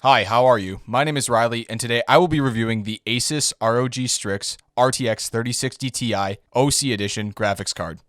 Hi, how are you? My name is Riley, and today I will be reviewing the ASUS ROG Strix RTX 3060 Ti OC Edition graphics card.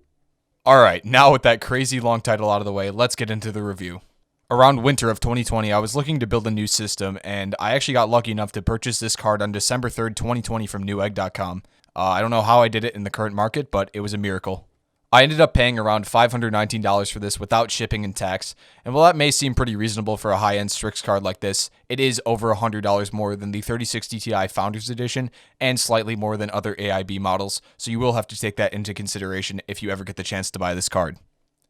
Alright, now with that crazy long title out of the way, let's get into the review. Around winter of 2020, I was looking to build a new system, and I actually got lucky enough to purchase this card on December 3rd, 2020 from Newegg.com. I don't know how I did it in the current market, but it was a miracle. I ended up paying around $519 for this without shipping and tax, and while that may seem pretty reasonable for a high-end Strix card like this, it is over $100 more than the 3060 Ti Founders Edition and slightly more than other AIB models, so you will have to take that into consideration if you ever get the chance to buy this card.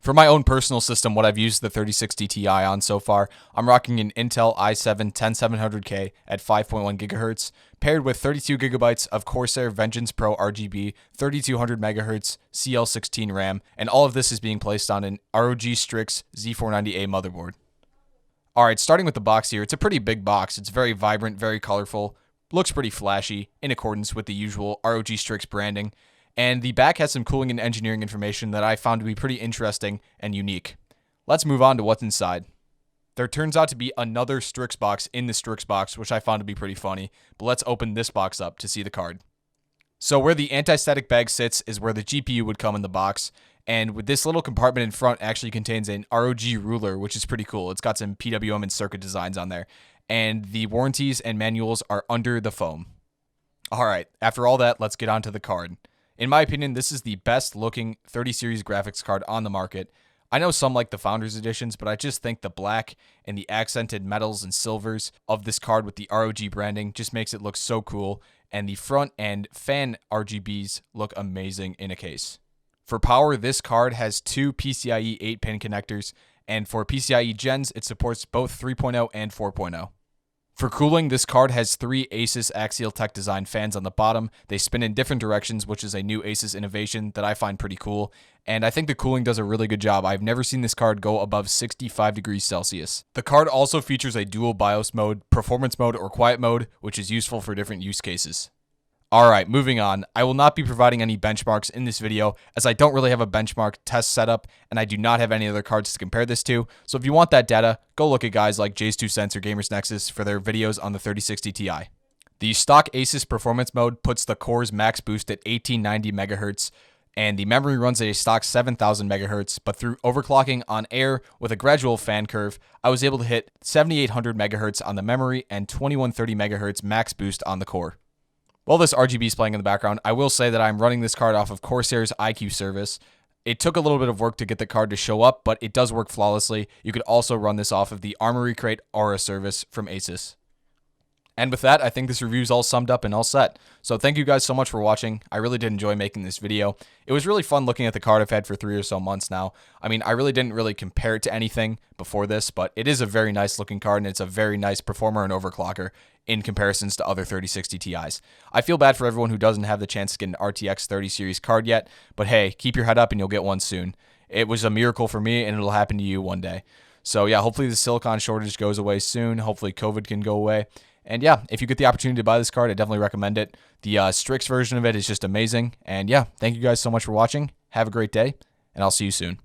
For my own personal system, what I've used the 3060 Ti on so far, I'm rocking an Intel i7-10700K at 5.1 GHz, paired with 32 GB of Corsair Vengeance Pro RGB, 3200 MHz, CL16 RAM, and all of this is being placed on an ROG Strix Z490A motherboard. Alright, starting with the box here, it's a pretty big box. It's very vibrant, very colorful, looks pretty flashy, in accordance with the usual ROG Strix branding. And the back has some cooling and engineering information that I found to be pretty interesting and unique. Let's move on to what's inside. There turns out to be another Strix box in the Strix box, which I found to be pretty funny, but let's open this box up to see the card. So where the anti-static bag sits is where the GPU would come in the box, and with this little compartment in front actually contains an ROG ruler, which is pretty cool. It's got some PWM and circuit designs on there, and the warranties and manuals are under the foam. Alright, after all that, let's get on to the card. In my opinion, this is the best looking 30 series graphics card on the market. I know some like the Founders Editions, but I just think the black and the accented metals and silvers of this card with the ROG branding just makes it look so cool, and the front and fan RGBs look amazing in a case. For power, this card has two PCIe 8-pin connectors, and for PCIe gens, it supports both 3.0 and 4.0. For cooling, this card has three ASUS Axial Tech Design fans on the bottom. They spin in different directions, which is a new ASUS innovation that I find pretty cool, and I think the cooling does a really good job. I've never seen this card go above 65 degrees Celsius. The card also features a dual BIOS mode, performance mode, or quiet mode, which is useful for different use cases. Alright, moving on. I will not be providing any benchmarks in this video, as I don't really have a benchmark test setup, and I do not have any other cards to compare this to, so if you want that data, go look at guys like Jay's 2 Cents or Gamers Nexus for their videos on the 3060 Ti. The stock ASUS performance mode puts the core's max boost at 1890 MHz, and the memory runs at a stock 7000 MHz, but through overclocking on air with a gradual fan curve, I was able to hit 7800 MHz on the memory and 2130 MHz max boost on the core. While this RGB is playing in the background, I will say that I'm running this card off of Corsair's iQ service. It took a little bit of work to get the card to show up, but it does work flawlessly. You could also run this off of the Armory Crate Aura service from ASUS. And with that, I think this review is all summed up and all set. So thank you guys so much for watching. I really did enjoy making this video. It was really fun looking at the card I've had for 3 or so months now. I mean, I really didn't compare it to anything before this, but it is a very nice looking card, and it's a very nice performer and overclocker in comparisons to other 3060 Ti's. I feel bad for everyone who doesn't have the chance to get an RTX 30 series card yet, but hey, keep your head up and you'll get one soon. It was a miracle for me, and it'll happen to you one day. So yeah, hopefully the silicon shortage goes away soon. Hopefully COVID can go away. And yeah, if you get the opportunity to buy this card, I definitely recommend it. The Strix version of it is just amazing. And yeah, thank you guys so much for watching. Have a great day, and I'll see you soon.